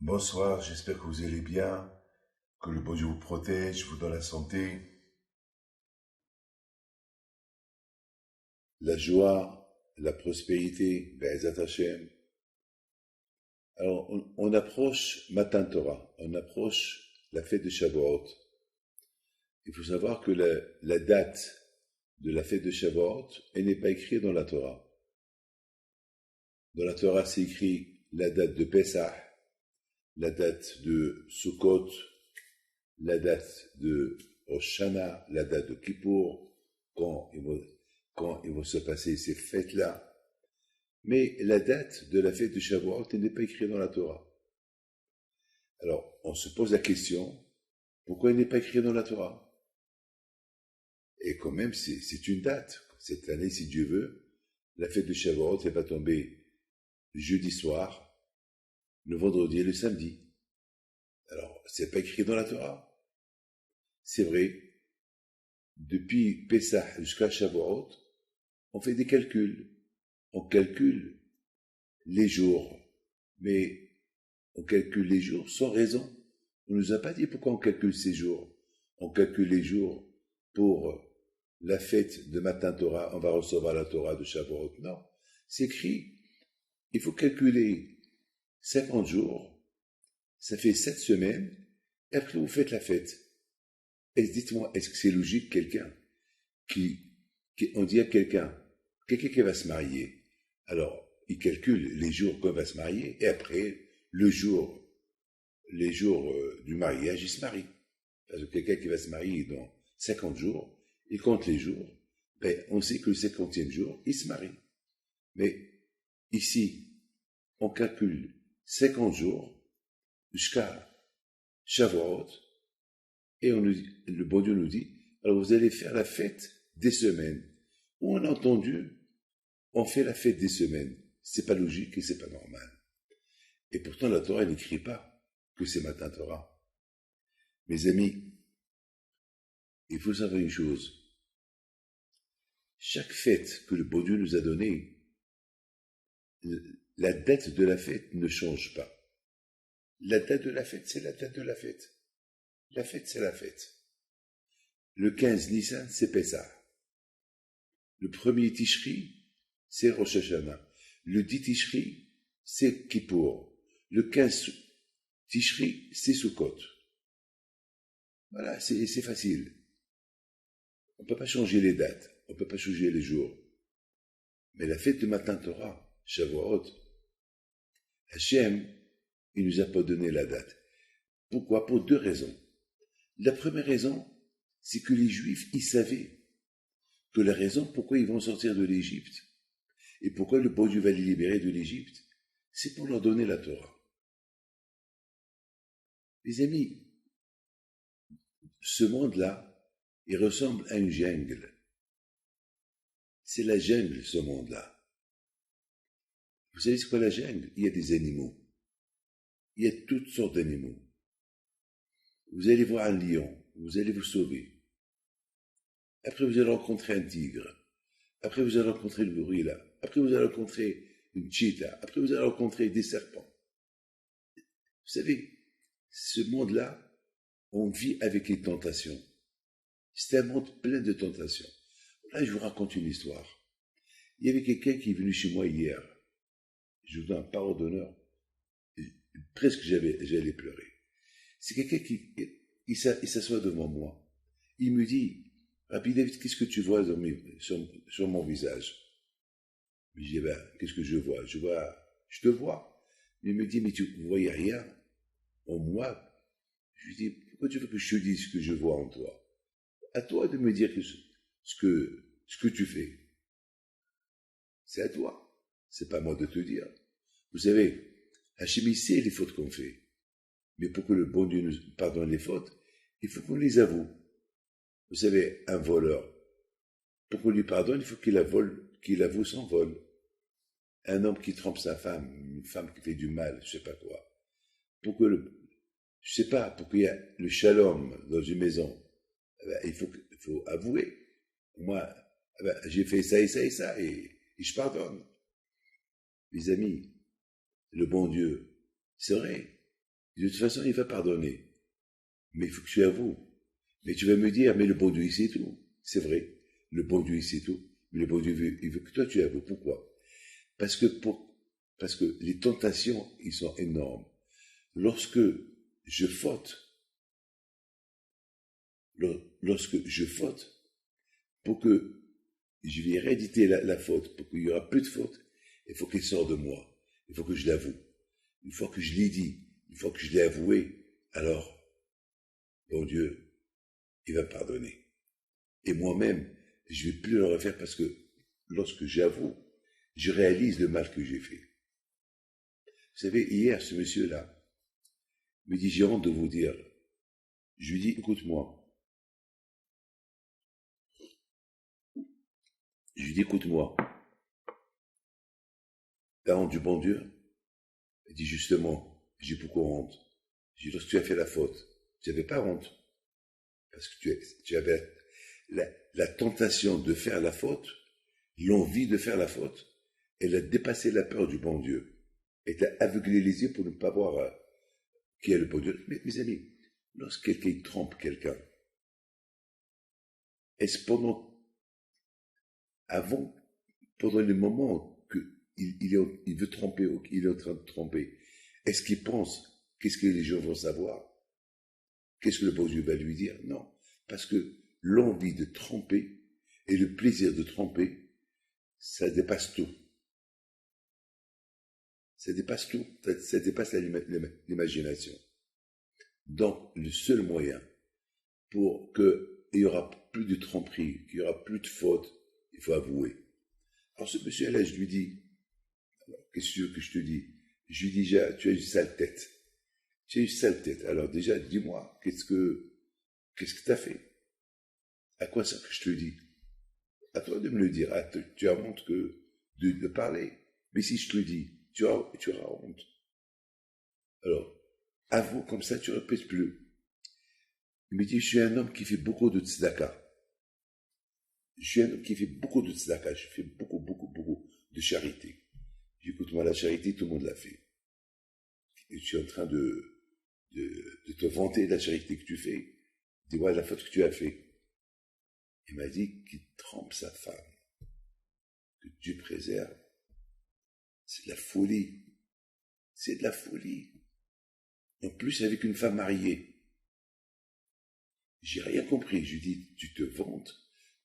Bonsoir, j'espère que vous allez bien, que le bon Dieu vous protège, vous donne la santé, la joie, la prospérité, Be'ezat Hashem. Alors, on approche Matan Torah, on approche la fête de Shavuot. Il faut savoir que la date de la fête de Shavuot, elle n'est pas écrite dans la Torah. Dans la Torah, c'est écrit la date de Pesach, la date de Sukkot, la date de Rosh Hashanah, la date de Kippour, quand il va se passer ces fêtes-là. Mais la date de la fête de Shavuot n'est pas écrite dans la Torah. Alors, on se pose la question, pourquoi elle n'est pas écrite dans la Torah? Et quand même, c'est une date. Cette année, si Dieu veut, la fête de Shavuot, elle va tomber le jeudi soir, le vendredi et le samedi. Alors, c'est pas écrit dans la Torah. C'est vrai, depuis Pessah jusqu'à Shavuot, on fait des calculs. On calcule les jours, mais on calcule les jours sans raison. On ne nous a pas dit pourquoi on calcule ces jours. On calcule les jours pour la fête de Matan Torah, on va recevoir la Torah de Shavuot. Non, c'est écrit, il faut calculer 50 jours, ça fait 7 semaines, et après vous faites la fête. Et dites-moi, est-ce que c'est logique quelqu'un on dit à quelqu'un qui va se marier, alors il calcule les jours qu'on va se marier, et après, les jours du mariage, il se marie. Parce que quelqu'un qui va se marier dans 50 jours, il compte les jours, ben, on sait que le 50e jour, il se marie. Mais ici, on calcule 50 jours jusqu'à Shavuot, et le bon Dieu nous dit, alors vous allez faire la fête des semaines. Où on a entendu, on fait la fête des semaines. C'est pas logique et c'est pas normal. Et pourtant, la Torah n'écrit pas que c'est Matan Torah. Mes amis, il faut savoir une chose. Chaque fête que le bon Dieu nous a donnée, la date de la fête ne change pas. La date de la fête, c'est la date de la fête. La fête, c'est la fête. Le 15 Nissan, c'est Pessah. Le premier Tishri, c'est Rosh Hashanah. Le 10 Tishri, c'est Kippour. Le 15 Tishri, c'est Sukkot. Voilà, c'est facile. On ne peut pas changer les dates, on ne peut pas changer les jours. Mais la fête de Matan Torah, Shavuot, Hachem, il nous a pas donné la date. Pourquoi? Pour deux raisons. La première raison, c'est que les Juifs, ils savaient que la raison pourquoi ils vont sortir de l'Égypte et pourquoi le bon Dieu va les libérer de l'Égypte, c'est pour leur donner la Torah. Les amis, ce monde-là, il ressemble à une jungle. C'est la jungle, ce monde-là. Vous savez ce qu'est la jungle? Il y a des animaux. Il y a toutes sortes d'animaux. Vous allez voir un lion, vous allez vous sauver. Après, vous allez rencontrer un tigre. Après, vous allez rencontrer le gorilla. Après, vous allez rencontrer une cheetah. Après, vous allez rencontrer des serpents. Vous savez, ce monde-là, on vit avec les tentations. C'est un monde plein de tentations. Là, je vous raconte une histoire. Il y avait quelqu'un qui est venu chez moi hier. Je vous donne un parole d'honneur. Presque j'allais pleurer. C'est quelqu'un qui s'assoit devant moi. Il me dit, Rabbi David, qu'est-ce que tu vois sur mon visage? Je dis, ben, qu'est-ce que je vois? Je te vois. Il me dit, mais tu ne voyais rien en moi. Je lui dis, pourquoi tu veux que je te dise ce que je vois en toi? À toi de me dire ce que tu fais. C'est à toi. C'est pas à moi de te dire. Vous savez, Hachem, il sait les fautes qu'on fait. Mais pour que le bon Dieu nous pardonne les fautes, il faut qu'on les avoue. Vous savez, un voleur, pour qu'on lui pardonne, il faut qu'il avoue son vol. Un homme qui trompe sa femme, une femme qui fait du mal, je sais pas quoi. Pour qu'il y ait le shalom dans une maison, eh ben, il faut avouer. Moi, eh ben, j'ai fait ça et ça et ça, et je pardonne. Les amis, le bon Dieu, c'est vrai, De toute façon, il va pardonner. Mais il faut que tu avoues. Mais tu vas me dire, mais le bon Dieu, il sait tout. C'est vrai. Le bon Dieu, il sait tout. Mais le bon Dieu, il veut que toi, tu avoues. Pourquoi? Parce que les tentations, ils sont énormes. Lorsque je faute, pour que je vais rééditer la faute, pour qu'il n'y aura plus de faute, il faut qu'elle sorte de moi. Il faut que je l'avoue. Une fois que je l'ai dit, une fois que je l'ai avoué, alors, bon Dieu, il va pardonner. Et moi-même, je ne vais plus le refaire parce que lorsque j'avoue, je réalise le mal que j'ai fait. Vous savez, hier, ce monsieur-là me dit, j'ai honte de vous dire. Je lui dis, écoute-moi. Je lui dis, écoute-moi. T'as honte du bon Dieu? Il dit, justement, j'ai beaucoup honte. Je dis, lorsque tu as fait la faute, tu n'avais pas honte. Parce que tu avais la tentation de faire la faute, l'envie de faire la faute. Elle a dépassé la peur du bon Dieu. Elle t'a aveuglé les yeux pour ne pas voir qui est le bon Dieu. Mais mes amis, lorsque quelqu'un trompe quelqu'un, est-ce pendant le moment qu'il veut tromper ou qu'il est en train de tromper, est-ce qu'il pense qu'est-ce que les gens vont savoir? Qu'est-ce que le bon Dieu va lui dire? Non. Parce que l'envie de tromper et le plaisir de tromper, ça dépasse tout. Ça dépasse tout. Ça dépasse l'imagination. Donc, le seul moyen pour qu'il n'y aura plus de tromperie, qu'il n'y aura plus de faute, il faut avouer. Alors ce monsieur-là, je lui dis, qu'est-ce que je te dis? Je lui dis déjà, tu as une sale tête. Tu as une sale tête. Alors déjà, dis-moi, qu'est-ce que tu as fait? À quoi ça que je te dis? À toi de me le dire. Tu as honte de parler. Mais si je te le dis, tu auras honte. Alors, avoue, comme ça, tu ne répètes plus. Il me dit, je suis un homme qui fait beaucoup de tzedaka. Je suis un homme qui fait beaucoup de tzedaka. Je fais beaucoup, beaucoup, beaucoup de charité. Écoute-moi, la charité, tout le monde l'a fait. Et je suis en train de te vanter de la charité que tu fais. Dis-moi la faute que tu as fait. Il m'a dit qu'il trompe sa femme. Que Dieu préserve. C'est de la folie. C'est de la folie. En plus, avec une femme mariée. J'ai rien compris. Je lui dis, tu te vantes,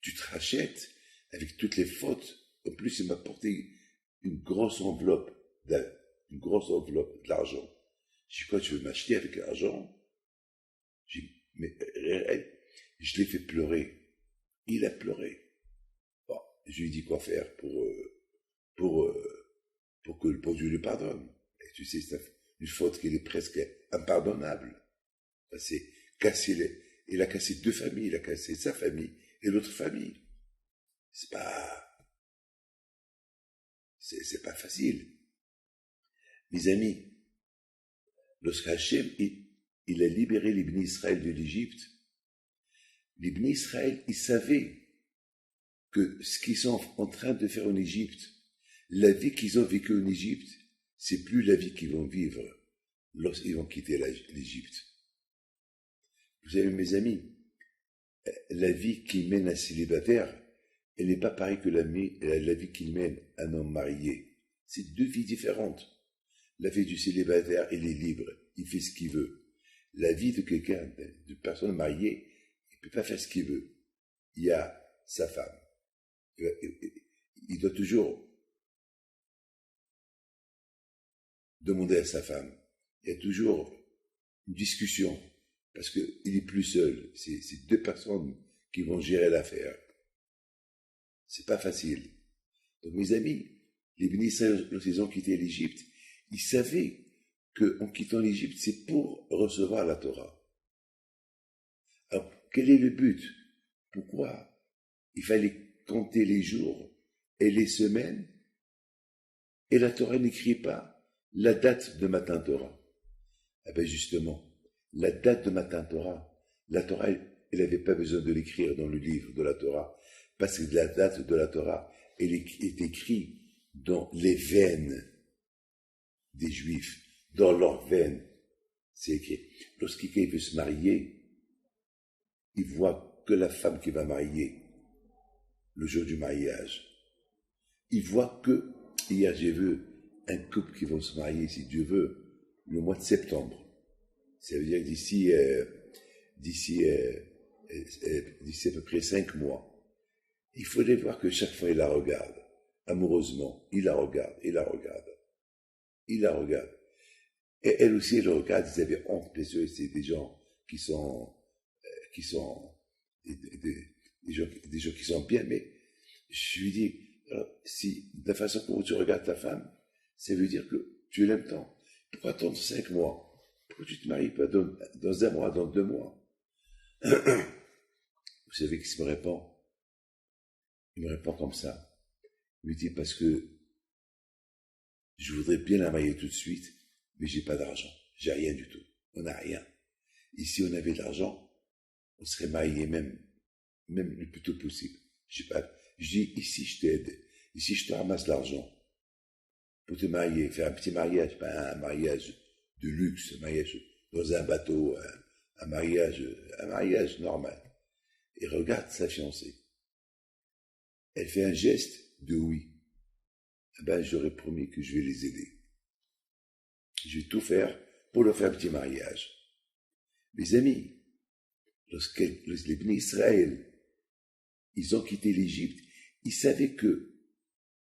tu te rachètes avec toutes les fautes. En plus, il m'a porté une grosse enveloppe d'argent. Je dis, quoi, tu veux m'acheter avec l'argent? J'ai dit, mais je l'ai fait pleurer. Il a pleuré. Bon, je lui ai dit quoi faire pour que le bon Dieu lui pardonne. Et tu sais, c'est une faute qui est presque impardonnable. C'est il a cassé deux familles, il a cassé sa famille et l'autre famille. C'est pas facile. Mes amis, lorsque Hachem, il a libéré les Bnei Israël de l'Égypte, les Bnei Israël, ils savaient que ce qu'ils sont en train de faire en Égypte, la vie qu'ils ont vécue en Égypte, c'est plus la vie qu'ils vont vivre lorsqu'ils vont quitter l'Égypte. Vous savez, mes amis, la vie qui mène un célibataire, elle n'est pas pareille que la vie qu'il mène un homme marié. C'est deux vies différentes. La vie du célibataire, il est libre, il fait ce qu'il veut. La vie de quelqu'un, de personne mariée, il ne peut pas faire ce qu'il veut. Il y a sa femme. Il doit toujours demander à sa femme. Il y a toujours une discussion, parce qu'il n'est plus seul. C'est deux personnes qui vont gérer l'affaire. C'est pas facile. Donc mes amis, les Bnei Israël, lorsqu'ils ont quitté l'Égypte, ils savaient qu'en quittant l'Égypte, c'est pour recevoir la Torah. Alors, quel est le but? Pourquoi il fallait compter les jours et les semaines, et la Torah n'écrit pas la date de Matan Torah? Eh bien justement, la date de Matan Torah, la Torah, elle n'avait pas besoin de l'écrire dans le livre de la Torah, parce que la date de la Torah, elle est écrite dans les veines des Juifs, dans leurs veines. C'est écrit. Lorsque quelqu'un veut se marier, il voit que la femme qui va marier le jour du mariage. Il voit que, hier j'ai vu un couple qui vont se marier, si Dieu veut, le mois de septembre. Ça veut dire d'ici à peu près 5 mois. Il faudrait voir que chaque fois il la regarde, amoureusement. Il la regarde, il la regarde. Il la regarde. Et elle aussi, elle le regarde, ils avaient honte, bien sûr, c'est des gens qui sont des gens qui sont bien, mais je lui dis, alors, si de la façon dont tu regardes ta femme, ça veut dire que tu l'aimes tant. Pourquoi attendre 5 mois? Pourquoi tu te maries pas dans 1 mois, dans 2 mois? Vous savez qu'il me répond? Il me répond comme ça. Il me dit, parce que je voudrais bien la marier tout de suite, mais j'ai pas d'argent. J'ai rien du tout. On n'a rien. Et si on avait de l'argent, on serait mariés même le plus tôt possible. J'ai pas, je dis, ici je t'aide. Ici je te ramasse l'argent pour te marier, faire un petit mariage, pas un mariage de luxe, un mariage dans un bateau, un mariage normal. Et regarde sa fiancée. Elle fait un geste de oui. Eh ben, j'aurais promis que je vais les aider. Je vais tout faire pour leur faire un petit mariage. Mes amis, les bénis Israël, ils ont quitté l'Égypte, ils savaient que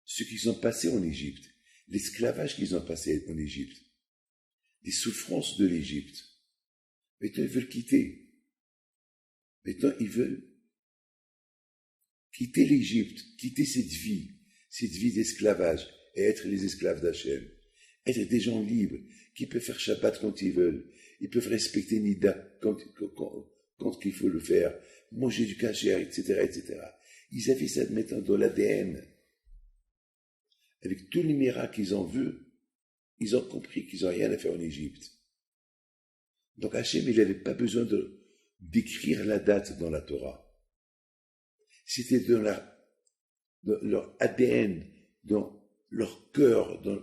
ce qu'ils ont passé en Égypte, l'esclavage qu'ils ont passé en Égypte, les souffrances de l'Égypte, maintenant ils veulent quitter. Maintenant ils veulent quitter l'Égypte, quitter cette vie d'esclavage, et être les esclaves d'Hachem. Être des gens libres, qui peuvent faire Shabbat quand ils veulent, ils peuvent respecter Nida quand il faut le faire, manger du kasher, etc., etc. Ils avaient ça maintenant dans l'ADN. Avec tous les miracles qu'ils ont vus, ils ont compris qu'ils n'ont rien à faire en Égypte. Donc Hachem, il n'avait pas besoin d'écrire la date dans la Torah. C'était dans leur ADN, dans leur cœur, dans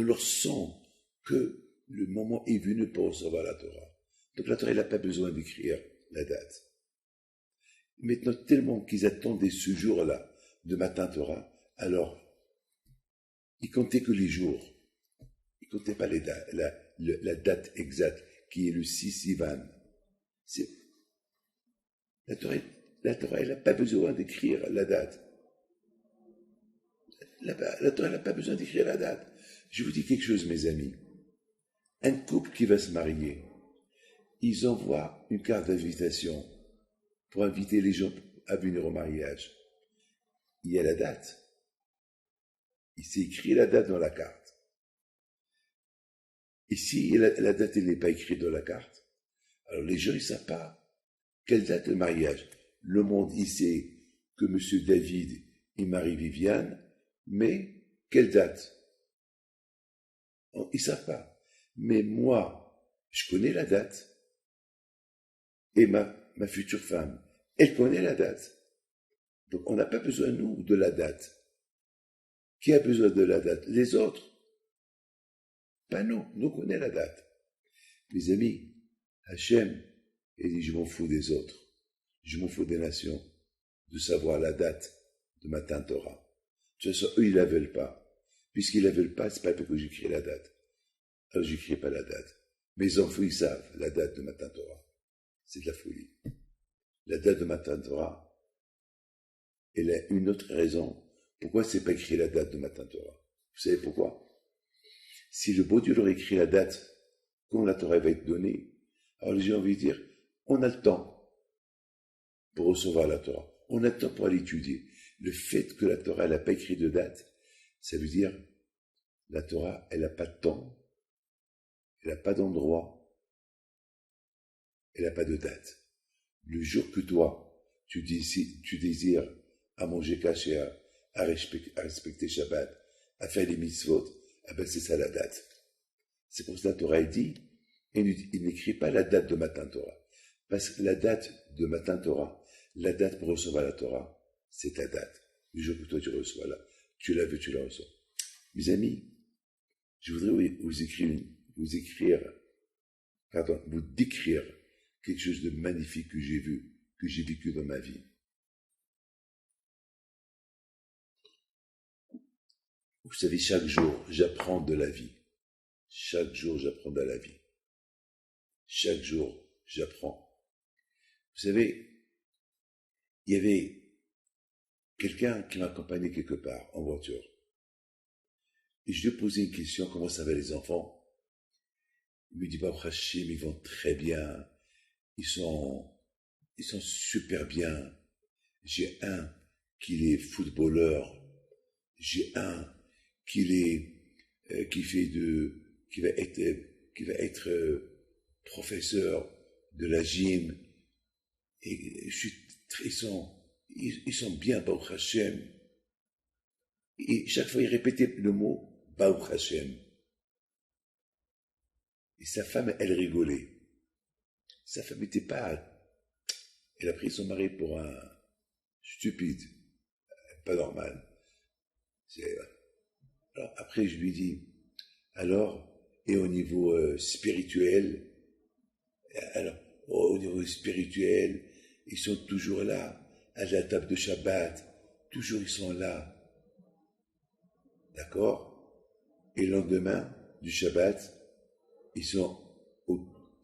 leur sang, que le moment est venu pour recevoir la Torah. Donc la Torah, elle n'a pas besoin d'écrire la date. Maintenant, tellement qu'ils attendaient ce jour-là de Matan Torah, alors, ils comptaient que les jours. Ils ne comptaient pas la date exacte, qui est le 6 Sivan. La Torah, elle n'a pas besoin d'écrire la date. La Torah n'a pas besoin d'écrire la date. Je vous dis quelque chose, mes amis. Un couple qui va se marier, ils envoient une carte d'invitation pour inviter les gens à venir au mariage. Il y a la date. Il s'est écrit la date dans la carte. Et si la date n'est pas écrite dans la carte, alors les gens ne savent pas quelle date le mariage. Le monde, il sait que M. David et Marie-Viviane, mais quelle date? Ils ne savent pas. Mais moi, je connais la date. Et ma future femme, elle connaît la date. Donc on n'a pas besoin, nous, de la date. Qui a besoin de la date? Les autres. Pas nous, nous connaissons la date. Mes amis, Hachem, il dit, je m'en fous des autres. Je m'en fous des nations, de savoir la date de Matan Torah. De toute façon, eux, ils ne la veulent pas. Puisqu'ils ne la veulent pas, c'est pas pour que j'écris la date. Alors, j'écris pas la date. Mes enfants, ils savent la date de Matan Torah. C'est de la folie. La date de Matan Torah, elle a une autre raison. Pourquoi c'est pas écrit la date de Matan Torah? Vous savez pourquoi? Si le beau Dieu leur écrit la date quand la Torah va être donnée, alors j'ai envie de dire, on a le temps pour recevoir la Torah. On a le temps pour l'étudier. Le fait que la Torah n'a pas écrit de date, ça veut dire la Torah, elle n'a pas de temps, elle n'a pas d'endroit, elle n'a pas de date. Le jour que toi, tu désires à manger kasher, à respecter Shabbat, à faire les mitzvot, ah ben c'est ça la date. C'est pour ça que la Torah dit, il n'écrit pas la date de Matan Torah. Parce que la date de Matan Torah, la date pour recevoir la Torah, c'est ta date. Le jour que toi tu reçois là, tu la veux, tu la reçois. Mes amis, je voudrais vous écrire pardon, vous décrire quelque chose de magnifique que j'ai vu, que j'ai vécu dans ma vie. Vous savez, chaque jour, j'apprends de la vie. Chaque jour, j'apprends de la vie. Chaque jour, j'apprends. Vous savez, il y avait quelqu'un qui m'accompagnait quelque part en voiture. Et je lui ai posé une question, comment ça va les enfants? Il me dit, bah, Hachim, ils vont très bien. Ils sont super bien. J'ai un qui est footballeur. J'ai un qui va être professeur de la gym. Et ils sont bien, Baruch Hashem. Et chaque fois, il répétait le mot Baruch Hashem. Et sa femme, elle rigolait. Sa femme n'était pas. Elle a pris son mari pour un stupide, pas normal. Alors après, je lui dis, alors, et au niveau spirituel, alors, au niveau spirituel, ils sont toujours là, à la table de Shabbat, toujours ils sont là. D'accord? Et le lendemain du Shabbat, ils sont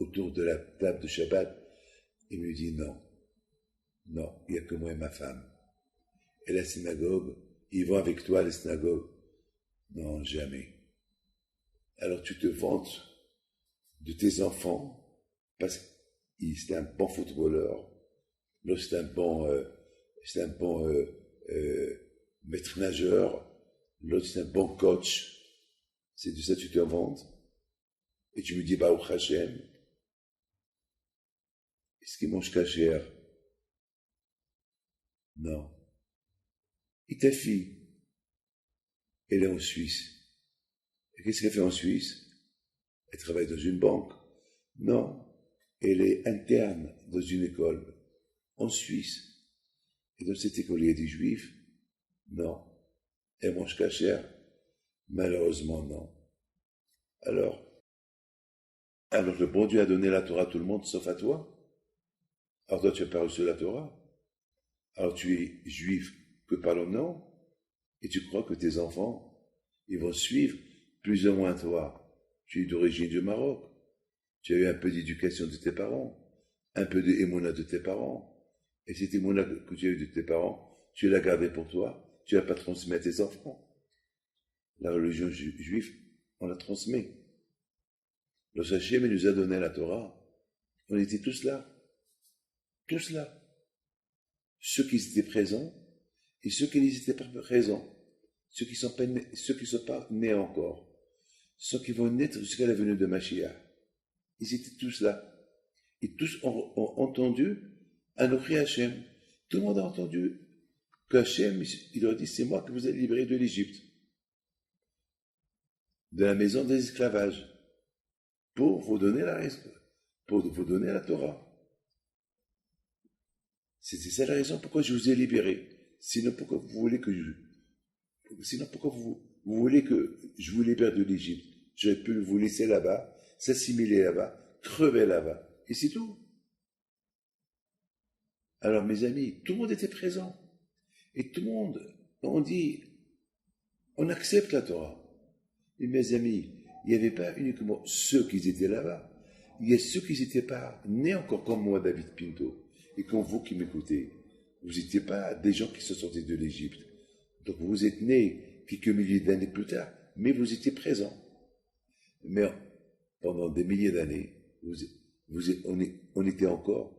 autour de la table de Shabbat. Il me dit non, il n'y a que moi et ma femme. Et la synagogue, ils vont avec toi à la synagogue? Non, jamais. Alors tu te vantes de tes enfants parce qu'il c'était un bon footballeur, l'autre c'est un bon maître nageur, l'autre c'est un bon coach. C'est de ça que tu te vantes. Et tu me dis, Baruch Hashem, est-ce qu'il mange cachère? Non. Et ta fille, elle est en Suisse. Et qu'est-ce qu'elle fait en Suisse? Elle travaille dans une banque? Non. Elle est interne dans une école en Suisse. Et dans cette école, il y a des juifs? Non. Elle mange cachère? Malheureusement, non. Alors le bon Dieu a donné la Torah à tout le monde, sauf à toi. Alors toi, tu n'as pas reçu la Torah. Alors tu es juif que par le nom, et tu crois que tes enfants, ils vont suivre plus ou moins toi. Tu es d'origine du Maroc. Tu as eu un peu d'éducation de tes parents, un peu d'émouna de tes parents. Et cette émouna que tu as eu de tes parents, tu l'as gardée pour toi, tu ne l'as pas transmise à tes enfants. La religion juive, on la transmet. Le Hachem nous a donné la Torah. On était tous là. Tous là. Ceux qui étaient présents et ceux qui n'étaient pas présents. Ceux qui ne sont pas nés encore. Ceux qui vont naître jusqu'à la venue de Mashiach. Ils étaient tous là. Et tous ont entendu Anochi Hachem. Tout le monde a entendu que Hachem, il leur dit, c'est moi qui vous ai libéré de l'Égypte. De la maison des esclavages. Pour vous donner la Torah. C'était ça la raison pourquoi je vous ai libéré. Sinon, pourquoi vous voulez que vous voulez que je vous libère de l'Égypte? J'aurais pu vous laisser là-bas, s'assimiler là-bas, crever là-bas. Et c'est tout. Alors, mes amis, tout le monde était présent. Et tout le monde, on dit, on accepte la Torah. Et mes amis, il n'y avait pas uniquement ceux qui étaient là-bas. Il y a ceux qui n'étaient pas nés encore comme moi, David Pinto, et comme vous qui m'écoutez. Vous n'étiez pas des gens qui sont sortis de l'Égypte. Donc vous êtes nés quelques milliers d'années plus tard, mais vous étiez présents. Mais pendant des milliers d'années, on était encore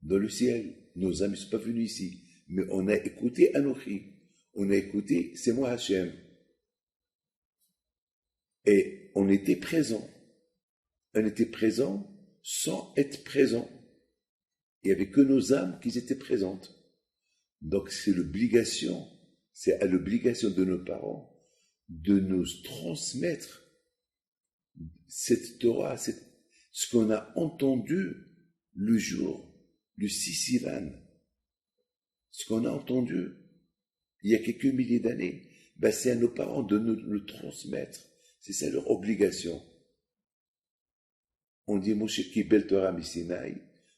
dans le ciel. Nos âmes ne sont pas venus ici. Mais on a écouté Anochi. On a écouté c'est moi Hachem. Et on était présent. On était présent sans être présent. Il n'y avait que nos âmes qui étaient présentes. Donc c'est à l'obligation de nos parents de nous transmettre cette Torah, ce qu'on a entendu le jour du 6 Sivan. Ce qu'on a entendu il y a quelques milliers d'années, c'est à nos parents de nous le transmettre. C'est ça leur obligation. On dit Moshe Kibel Torah mi Sinaï.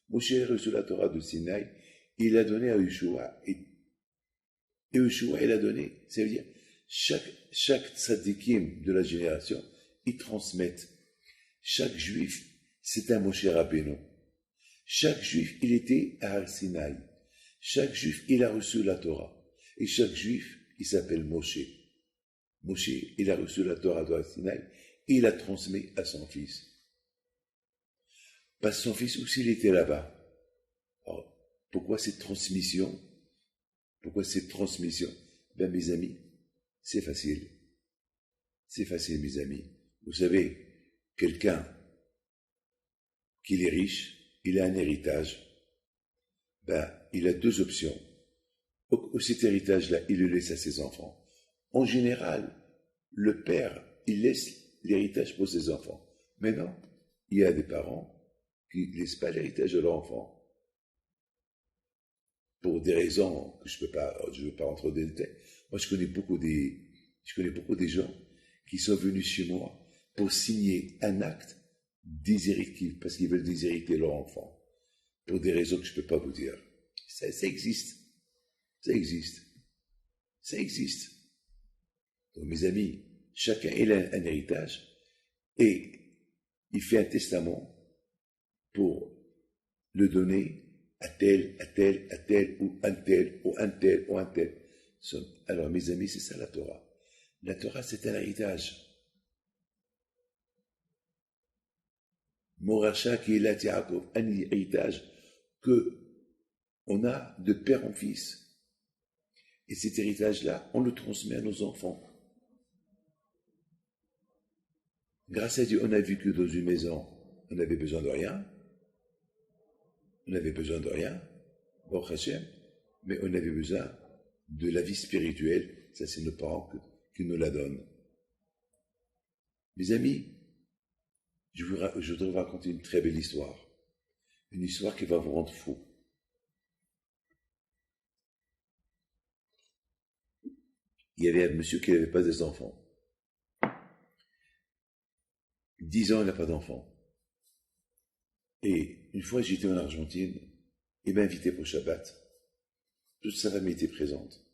Moshe a reçu la Torah de Sinaï. Il l'a donné à Yeshua. Et Yeshua, il a donné. Ça veut dire, chaque tzadikim de la génération, ils transmettent. Chaque juif, c'est un Moshe Rabbeinu. Chaque juif, il était à Har Sinaï. Chaque juif, il a reçu la Torah. Et chaque juif, il s'appelle Moshe. Moshe, il a reçu la Torah de Har Sinaï et il a transmis à son fils. Parce que son fils aussi, il était là-bas. Alors, pourquoi cette transmission? Pourquoi cette transmission? Ben, mes amis, c'est facile. C'est facile, mes amis. Vous savez, quelqu'un qui est riche, il a un héritage. Ben, il a deux options. Cet héritage-là, il le laisse à ses enfants. En général, le père, il laisse l'héritage pour ses enfants. Mais non, il y a des parents qui ne laissent pas l'héritage de leur enfant. Pour des raisons que je ne veux pas rentrer dans les détails. Moi, je connais beaucoup des gens qui sont venus chez moi pour signer un acte déshéritif, parce qu'ils veulent déshériter leur enfant. Pour des raisons que je ne peux pas vous dire. Ça existe. Ça existe. Ça existe. Donc, mes amis, chacun il a un héritage et il fait un testament pour le donner à tel, à tel, à tel, ou un tel, ou un tel, ou un tel. Alors, mes amis, c'est ça la Torah. La Torah, c'est un héritage. Moracha qui est là, Yaakov, un héritage que on a de père en fils. Et cet héritage-là, on le transmet à nos enfants. Grâce à Dieu, on a vécu dans une maison, on n'avait besoin de rien. On n'avait besoin de rien, Baruch Hashem, mais on avait besoin de la vie spirituelle. Ça, c'est nos parents qui nous la donnent. Mes amis, je voudrais vous raconter une très belle histoire. Une histoire qui va vous rendre fou. Il y avait un monsieur qui n'avait pas des enfants. 10 ans, il n'a pas d'enfants. Et une fois, j'étais en Argentine, il m'a invité pour Shabbat. Toute sa famille était présente.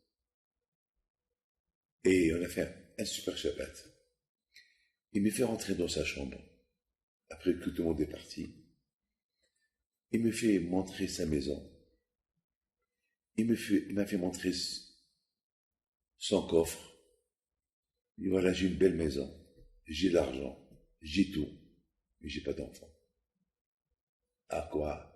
Et on a fait un super Shabbat. Il me fait rentrer dans sa chambre, après que tout le monde est parti. Il me fait montrer sa maison. Il m'a fait montrer son coffre. Il dit, voilà, j'ai une belle maison, j'ai l'argent, j'ai tout, mais j'ai pas d'enfant. À quoi?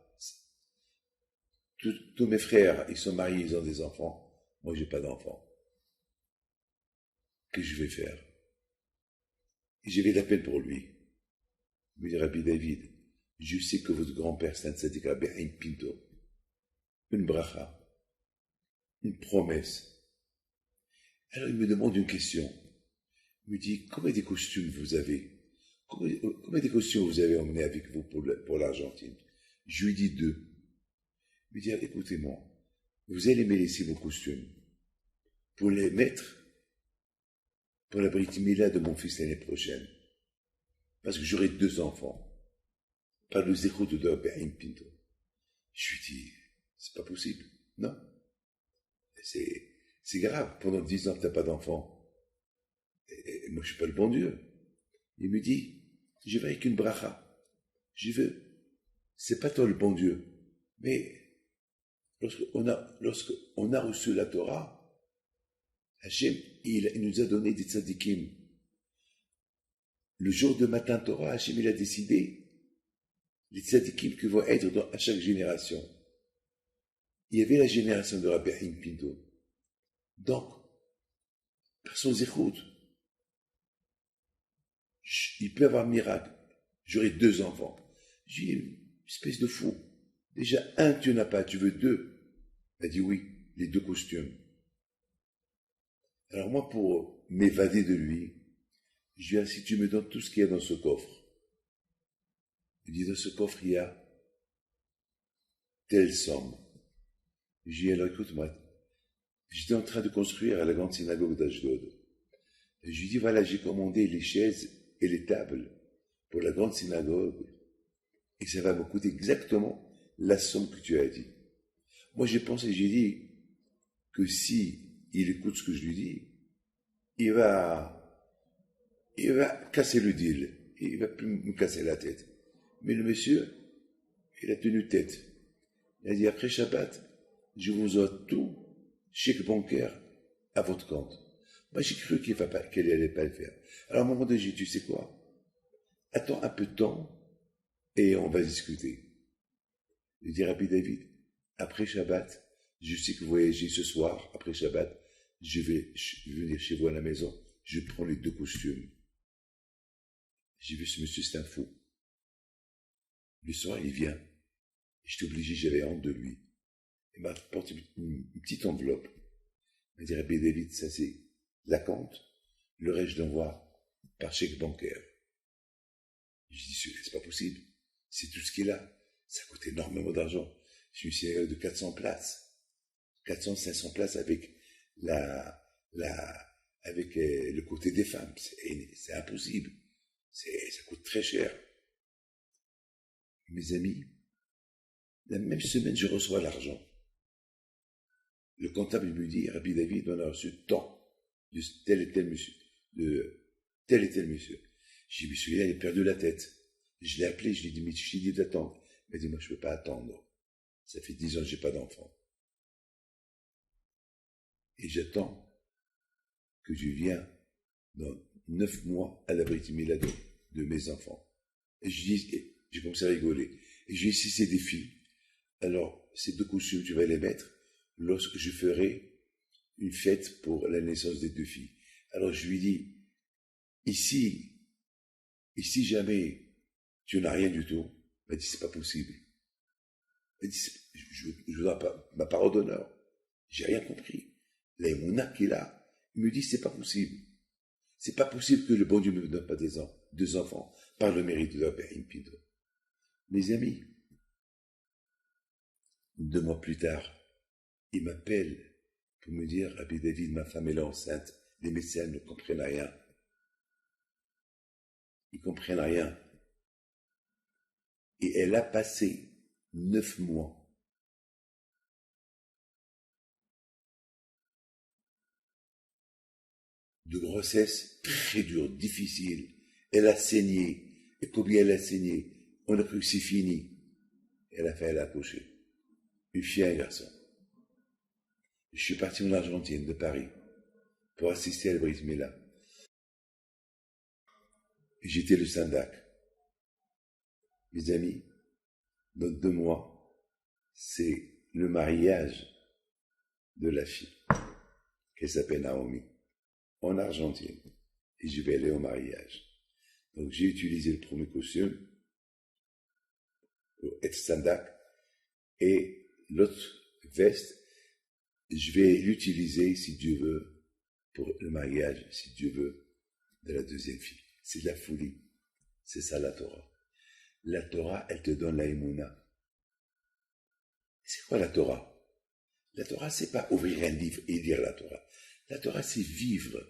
Tous mes frères, ils sont mariés, ils ont des enfants. Moi, j'ai pas d'enfants. Qu'est-ce que je vais faire? Et j'avais de la peine pour lui. Il me dit, Rabbi David, je sais que votre grand-père, c'est un tzaddik, Rabbi Haïm Pinto. Une bracha. Une promesse. Alors, il me demande une question. Il me dit, combien de costumes vous avez? Combien de costumes vous avez emmené avec vous pour l'Argentine? Je lui dis 2. Il me dit, écoutez-moi, vous allez me laisser vos costumes pour les mettre pour la Brit Mila de mon fils l'année prochaine. Parce que j'aurai 2 enfants. Par le zéro de Rabbi Pinto. Je lui dis, c'est pas possible. Non. C'est grave. Pendant 10 ans que tu n'as pas d'enfants. Et moi, je suis pas le bon Dieu. Il me dit, je vais avec une bracha. Je veux. C'est pas toi le bon Dieu. Mais lorsqu'on a reçu la Torah, Hachem, il nous a donné des tzadikim. Le jour de matin Torah, Hachem, il a décidé les tzadikim qui vont être à chaque génération. Il y avait la génération de Rabbi Haïm Pinto. Donc, par son zéchout, il peut avoir un miracle. J'aurai 2 enfants. J'ai une espèce de fou. Déjà, 1, tu n'as pas, tu veux 2. Il a dit oui, les 2 costumes. Alors moi, pour m'évader de lui, je lui ai dit, si tu me donnes tout ce qu'il y a dans ce coffre. Il dit, dans ce coffre, il y a telle somme. Je lui ai dit, alors écoute-moi, j'étais en train de construire à la grande synagogue d'Ashdod. Et je lui ai dit, voilà, j'ai commandé les chaises et les tables pour la grande synagogue et ça va me coûter exactement la somme que tu as dit. Moi, j'ai pensé, j'ai dit que si il écoute ce que je lui dis, il va, il va casser le deal. Il va plus me casser la tête. Mais le monsieur, il a tenu tête. Il a dit, après Shabbat, je vous offre tout, chèque bancaire, à votre compte. Moi, j'ai cru qu'elle n'allait pas le faire. Alors, à un moment donné, j'ai dit, tu sais quoi? Attends un peu de temps et on va discuter. Je dis, Rabbi David, après Shabbat, je sais que vous voyagez ce soir, après Shabbat, je vais venir chez vous à la maison, je prends les 2 costumes. J'ai vu ce monsieur, c'est un fou. Le soir, il vient. J'étais obligé, j'avais honte de lui. Il m'a apporté une petite enveloppe. Il m'a dit, Rabbi David, ça c'est la compte, le reste je l'envoie par chèque bancaire. Je dis, c'est pas possible. C'est tout ce qu'il a. Ça coûte énormément d'argent. Je suis de 400 places. 400, 500 places avec avec le côté des femmes. C'est impossible. Ça coûte très cher. Mes amis, la même semaine, je reçois l'argent. Le comptable me dit, Rabbi David, on a reçu tant de tel et tel monsieur. De tel et tel monsieur. J'ai dit, mais celui-là, il a perdu la tête. Je l'ai appelé, je lui ai dit, mais je t'ai dit d'attendre. Il m'a dit, moi, je ne peux pas attendre. Ça fait 10 ans que je n'ai pas d'enfant. Et j'attends que je viens dans 9 mois à la Brit Mila de mes enfants. Et je dis, j'ai commencé à rigoler. Et je dis, si c'est des filles, alors ces 2 costumes, tu vas les mettre lorsque je ferai une fête pour la naissance des 2 filles. Alors je lui dis, ici, et si jamais tu n'as rien du tout, il m'a dit, c'est pas possible. Il m'a dit, je vous donne ma parole d'honneur. J'ai rien compris. La Emouna qu'il a, il me dit, c'est pas possible. C'est pas possible que le bon Dieu ne me donne pas 2 enfants par le mérite de leur Père Impido. Mes amis, 2 mois plus tard, il m'appelle pour me dire, Rabbi David, ma femme est enceinte. Les médecins ne comprennent rien. Ils comprennent rien. Et elle a passé 9 mois de grossesse très dure, difficile. Elle a saigné. Et combien elle a saigné? On a cru que c'est fini. Elle a accouché. Une fille et un garçon. Je suis parti en Argentine, de Paris, pour assister à la Brit Mila. J'étais le Sandak. Mes amis, dans 2 mois, c'est le mariage de la fille, qui s'appelle Naomi, en Argentine. Et je vais aller au mariage. Donc j'ai utilisé le premier costume pour être Sandak, et l'autre veste, je vais l'utiliser, si Dieu veut, pour le mariage, si Dieu veut, de la 2e fille. C'est de la folie. C'est ça la Torah. La Torah, elle te donne la Emouna. C'est quoi la Torah? La Torah, c'est pas ouvrir un livre et lire la Torah. La Torah, c'est vivre.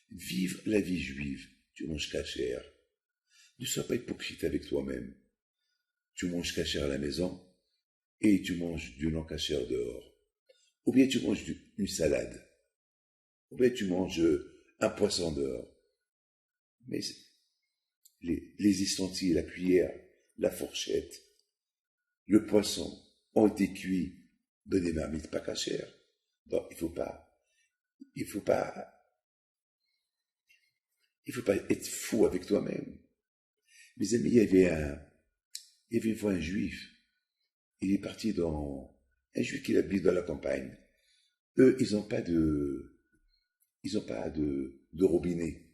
Vivre la vie juive. Tu manges kasher. Ne sois pas hypocrite avec toi-même. Tu manges kasher à la maison et tu manges du non kasher dehors. Ou bien tu manges une salade. Ou bien tu manges un poisson dehors. Mais les ustensiles, la cuillère, la fourchette, le poisson ont été cuits dans des marmites pas cachères. Donc il faut pas être fou avec toi-même. Mes amis, il y avait une fois un juif. Il est parti un juif qui habite dans la campagne. Eux, ils n'ont pas de robinet.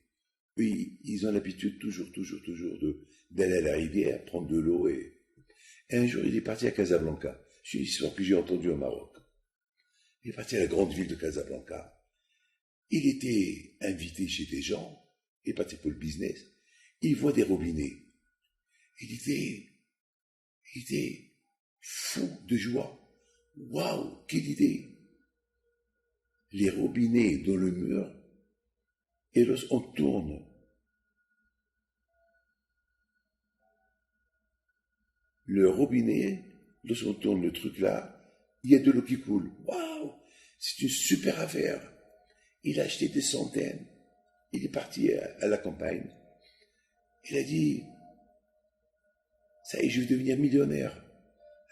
Eux, ils ont l'habitude toujours d'aller à la rivière, prendre de l'eau et un jour, il est parti à Casablanca. C'est une histoire que j'ai entendue au Maroc. Il est parti à la grande ville de Casablanca. Il était invité chez des gens. Il est parti pour le business. Il voit des robinets. Il était fou de joie. Waouh, quelle idée! Les robinets dans le mur, et lorsqu'on tourne, le robinet, lorsqu'on tourne le truc là, il y a de l'eau qui coule. Waouh! C'est une super affaire. Il a acheté des centaines. Il est parti à la campagne. Il a dit, ça y est, je vais devenir millionnaire.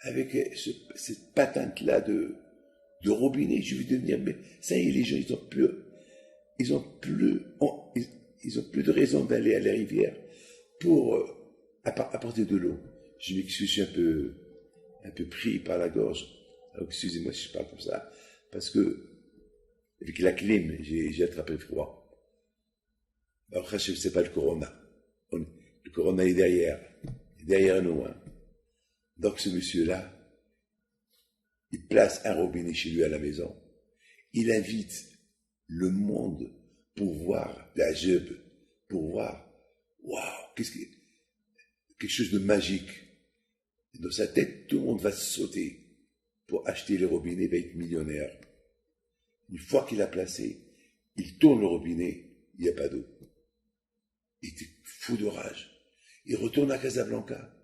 Avec cette patente-là de robinet, je vais devenir... Ça y est, les gens, ils ont plus de raison d'aller à la rivière pour apporter de l'eau. Je m'excuse, je suis un peu pris par la gorge. Alors, excusez-moi si je parle comme ça, parce que avec la clim, j'ai attrapé le froid. Alors, je ne sais pas le corona. Le corona est derrière nous. Hein. Donc, ce monsieur-là, il place un robinet chez lui à la maison. Il invite le monde pour voir la jeb, pour voir, waouh, quelque chose de magique. Et dans sa tête, tout le monde va sauter pour acheter les robinets, va être millionnaire. Une fois qu'il a placé, il tourne le robinet, il n'y a pas d'eau. Il était fou de rage. Il retourne à Casablanca.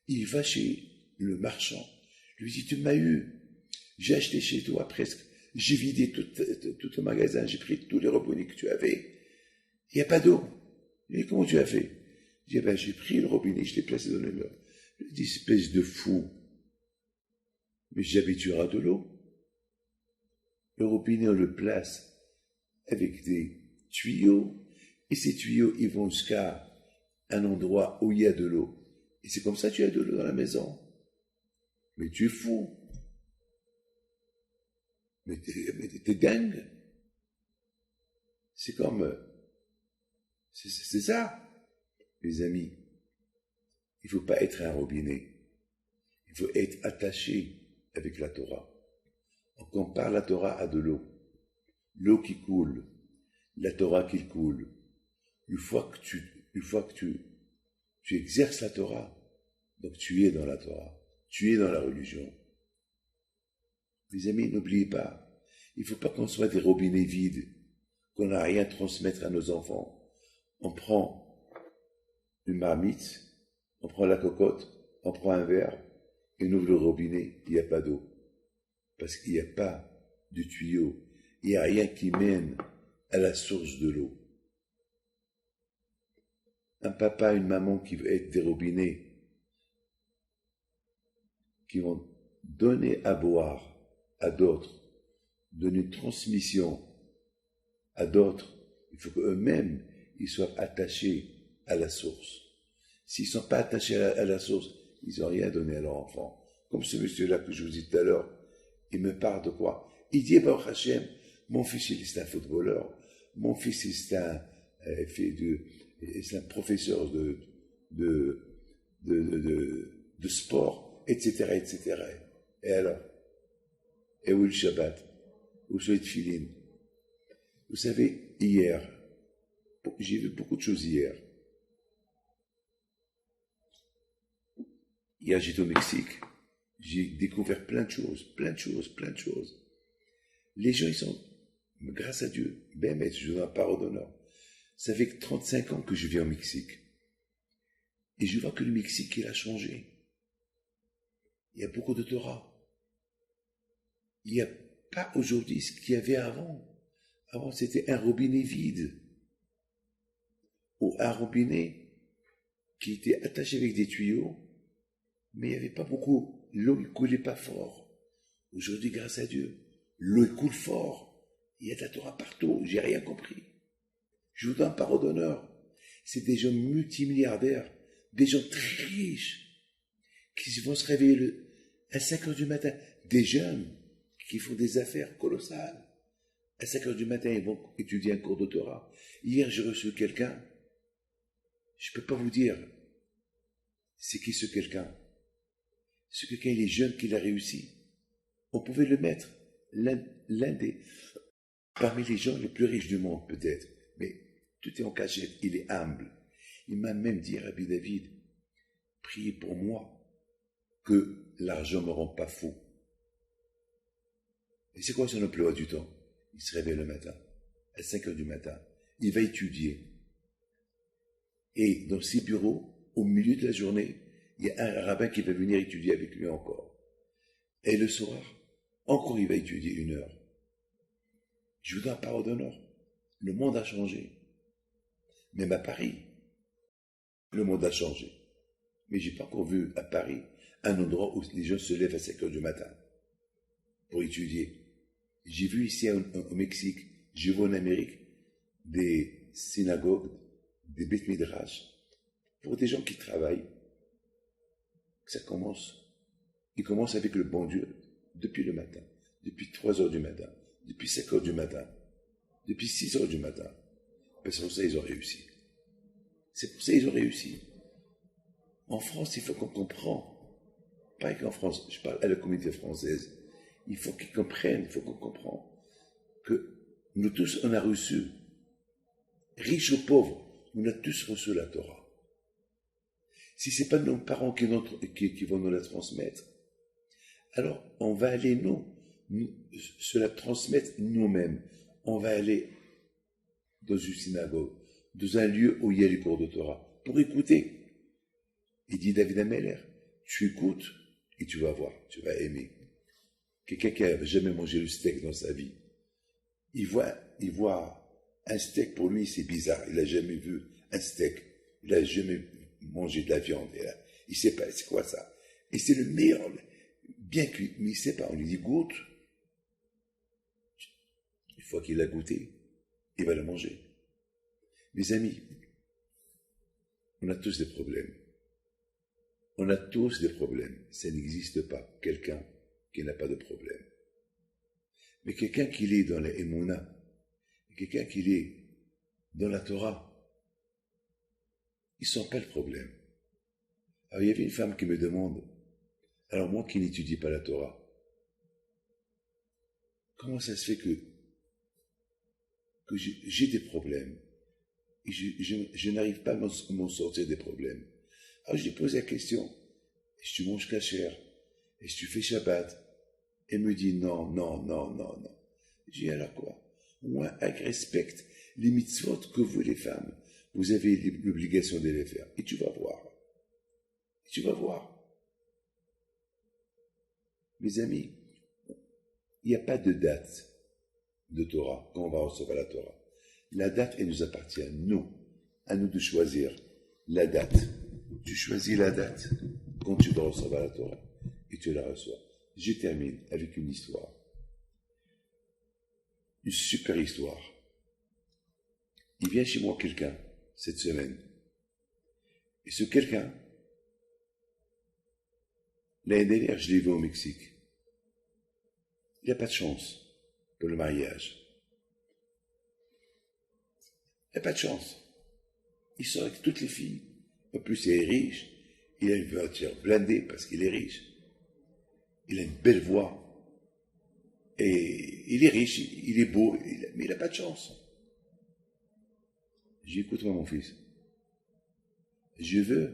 Il va chez le marchand. Lui dit, tu m'as eu. J'ai acheté chez toi presque. J'ai vidé tout le magasin. J'ai pris tous les robinets que tu avais. Il n'y a pas d'eau. Il dit, comment tu as fait? Il dit, ben, j'ai pris le robinet, je l'ai placé dans le mur. Il dit, espèce de fou. Mais jamais tu auras de l'eau. Le robinet, on le place avec des tuyaux. Et ces tuyaux, ils vont jusqu'à un endroit où il y a de l'eau. Et c'est comme ça que tu as de l'eau dans la maison. Mais tu es fou. Mais t'es dingue. C'est comme... C'est ça, les amis. Il ne faut pas être un robinet. Il faut être attaché avec la Torah. On compare la Torah à de l'eau. L'eau qui coule. La Torah qui coule. Une fois que tu exerces la Torah, donc tu es dans la Torah. Tu es dans la religion. Les amis, n'oubliez pas, il ne faut pas qu'on soit des robinets vides, qu'on n'a rien à transmettre à nos enfants. On prend une marmite, on prend la cocotte, on prend un verre, et on ouvre le robinet, il n'y a pas d'eau. Parce qu'il n'y a pas de tuyau, il n'y a rien qui mène à la source de l'eau. Un papa, une maman qui veut être des robinets, qui vont donner à boire à d'autres, donner une transmission à d'autres, il faut qu'eux-mêmes, ils soient attachés à la source. S'ils ne sont pas attachés à la source, ils n'ont rien donné à leur enfant. Comme ce monsieur-là que je vous dis tout à l'heure, il me parle de quoi? Il dit, Baruch Hashem, mon fils, il est un footballeur, mon fils, c'est un professeur de sport, etc., etc. Et alors? Et où est le Shabbat? Où sont les tefilines? Vous savez, hier, j'ai vu beaucoup de choses hier. Hier, j'étais au Mexique. J'ai découvert plein de choses. Les gens, ils sont, grâce à Dieu, ben, je vous donne un parole d'honneur. Ça fait 35 ans que je vis au Mexique. Et je vois que le Mexique, il a changé. Il y a beaucoup de Torah. Il n'y a pas aujourd'hui ce qu'il y avait avant. Avant, c'était un robinet vide. Ou un robinet qui était attaché avec des tuyaux, mais il n'y avait pas beaucoup. L'eau ne coulait pas fort. Aujourd'hui, grâce à Dieu, l'eau coule fort. Il y a de la Torah partout. J'ai rien compris. Je vous donne parole d'honneur. C'est des gens multimilliardaires, des gens très riches, qui vont se réveiller à 5 heures du matin. Des jeunes qui font des affaires colossales. À 5 heures du matin, ils vont étudier un cours de Torah. Hier, j'ai reçu quelqu'un. Je ne peux pas vous dire c'est qui ce quelqu'un. Ce quelqu'un, il est jeune, qu'il a réussi. On pouvait le mettre, l'un des, parmi les gens les plus riches du monde, peut-être. Mais tout est en cachette, il est humble. Il m'a même dit, Rabbi David, priez pour moi, que l'argent ne me rend pas fou. Et c'est quoi son emploi du temps? Il se réveille le matin, à 5 heures du matin. Il va étudier. Et dans ses bureaux, au milieu de la journée, il y a un rabbin qui va venir étudier avec lui encore. Et le soir, encore il va étudier 1 heure. Je vous donne la parole d'honneur. Le monde a changé. Même à Paris, le monde a changé. Mais j'ai pas encore vu à Paris un endroit où les gens se lèvent à 5 heures du matin pour étudier. J'ai vu ici au Mexique, j'ai vu en Amérique des synagogues, des beth midrash, pour des gens qui travaillent. Ça commence. Il commence avec le bon Dieu depuis le matin, depuis 3 heures du matin, depuis 5 heures du matin, depuis 6 heures du matin. Parce que pour ça, ils ont réussi. C'est pour ça qu'ils ont réussi. En France, il faut qu'on comprenne. Pas qu'en France, je parle à la communauté française. Il faut qu'ils comprennent, il faut qu'on comprenne que nous tous, on a reçu, riches ou pauvres, on a tous reçu la Torah. Si ce n'est pas nos parents qui vont nous la transmettre, alors on va aller, nous se la transmettre nous-mêmes. On va aller dans une synagogue, dans un lieu où il y a les cours de Torah, pour écouter. Il dit David Ameller, tu écoutes et tu vas voir, tu vas aimer. Quelqu'un qui n'a jamais mangé le steak dans sa vie, il voit un steak, pour lui c'est bizarre, il n'a jamais vu un steak, il n'a jamais mangé de la viande, il ne sait pas, c'est quoi ça? Et c'est le meilleur, bien cuit, mais il ne sait pas, on lui dit goûte. Une fois qu'il l'a goûté, il va le manger. Mes amis, on a tous des problèmes. On a tous des problèmes. Ça n'existe pas quelqu'un qui n'a pas de problème. Mais quelqu'un qui est dans la Emouna, quelqu'un qui est dans la Torah, ils ne sont pas le problème. Alors il y avait une femme qui me demande, alors moi qui n'étudie pas la Torah, comment ça se fait que j'ai des problèmes et je n'arrive pas à m'en sortir des problèmes? Alors je lui pose la question, est-ce que tu manges kasher? Est-ce que tu fais Shabbat? Elle me dit non, non, non, non, non. J'ai dit alors quoi? Moi, elle respecte les mitzvot que vous les femmes, vous avez l'obligation de les faire. Et tu vas voir. Et tu vas voir. Mes amis, il n'y a pas de date de Torah quand on va recevoir la Torah. La date, elle nous appartient, à nous de choisir la date. Tu choisis la date quand tu vas recevoir la Torah et tu la reçois. Je termine avec une histoire. Une super histoire. Il vient chez moi quelqu'un cette semaine. Et ce quelqu'un, l'année dernière, je l'ai vu au Mexique. Il n'a pas de chance pour le mariage. Il n'a pas de chance. Il sort avec toutes les filles. En plus, il est riche. Il a une voiture blindée parce qu'il est riche. Il a une belle voix. Et il est riche, il est beau, mais il n'a pas de chance. J'ai dit, écoute-moi mon fils. Je veux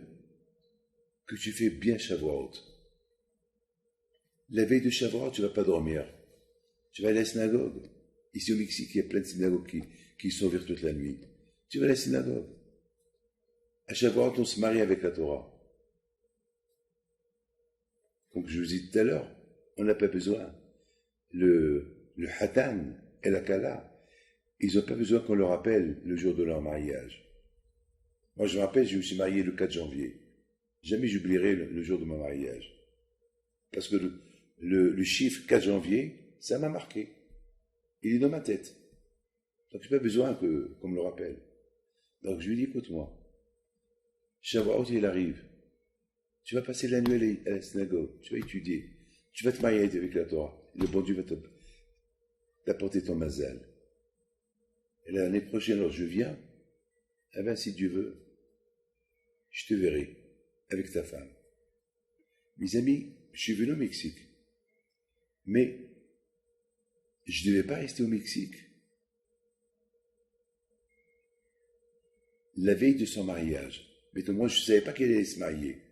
que tu fais bien Shavuot. La veille de Shavuot, tu ne vas pas dormir. Tu vas aller à la synagogue. Ici au Mexique, il y a plein de synagogues qui sont ouvertes toute la nuit. Tu vas à la synagogue. À Shavuot, on se marie avec la Torah. Comme je vous ai dit tout à l'heure, on n'a pas besoin. Le Hatan et la Kala, ils n'ont pas besoin qu'on leur rappelle le jour de leur mariage. Moi, je me rappelle, je me suis marié le 4 janvier. Jamais j'oublierai le jour de mon mariage. Parce que le chiffre 4 janvier, ça m'a marqué. Il est dans ma tête. Donc, je n'ai pas besoin qu'on me le rappelle. Donc, je lui dis, écoute-moi, Shavuot, il arrive. Tu vas passer la nuit à la synagogue. Tu vas étudier. Tu vas te marier avec la Torah. Le bon Dieu va t'apporter ton mazal. Et l'année prochaine, alors je viens, eh bien, si Dieu veut, je te verrai avec ta femme. Mes amis, je suis venu au Mexique. Mais je ne devais pas rester au Mexique. La veille de son mariage, mais moi je ne savais pas qu'elle allait se marier.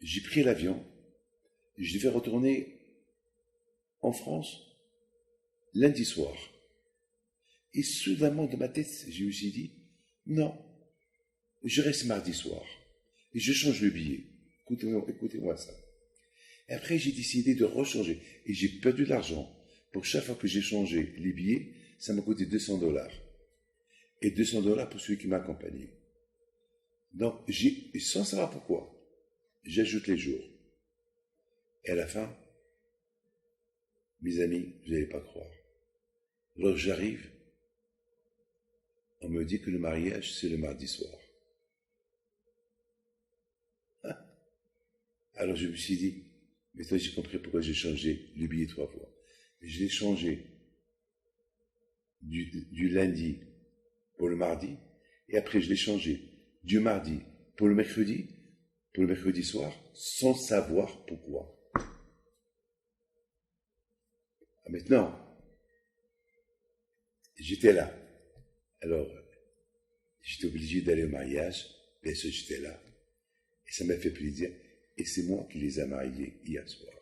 J'ai pris l'avion, je devais retourner en France lundi soir. Et soudainement dans ma tête, je me suis dit, non, je reste mardi soir. Et je change le billet. Écoutez-moi ça. Et après, j'ai décidé de rechanger. Et j'ai perdu de l'argent. Pour chaque fois que j'ai changé les billets, ça m'a coûté $200. Et $200 pour celui qui m'a accompagné. Donc, sans savoir pourquoi, j'ajoute les jours. Et à la fin, mes amis, vous n'allez pas croire. Alors j'arrive, on me dit que le mariage, c'est le mardi soir. Alors je me suis dit, mais toi j'ai compris pourquoi j'ai changé le billet 3 fois. Je l'ai changé du lundi pour le mardi, et après je l'ai changé du mardi pour le mercredi soir, sans savoir pourquoi. Maintenant, j'étais là. Alors, j'étais obligé d'aller au mariage, bien sûr j'étais là. Et ça m'a fait plaisir. Et c'est moi qui les ai mariés hier soir.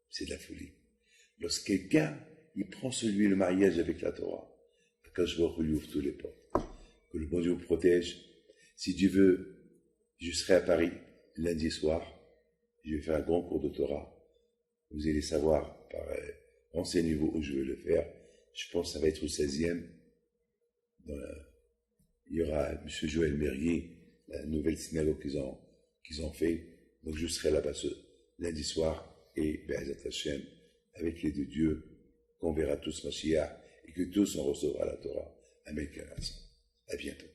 C'est de la folie. Lorsque quelqu'un, il prend sur lui le mariage avec la Torah, quand je lui ouvre tous les portes. Que le bon Dieu vous protège. Si Dieu veut, je serai à Paris lundi soir. Je vais faire un grand cours de Torah. Vous allez savoir, renseignez-vous où je vais le faire. Je pense que ça va être au 16e. Il y aura M. Joël Merrier, la nouvelle synagogue qu'ils ont fait. Donc je serai là-bas ce lundi soir et Be'ezat Hashem, avec les deux dieux, qu'on verra tous Mashiach et que tous on recevra la Torah. Amen. À bientôt.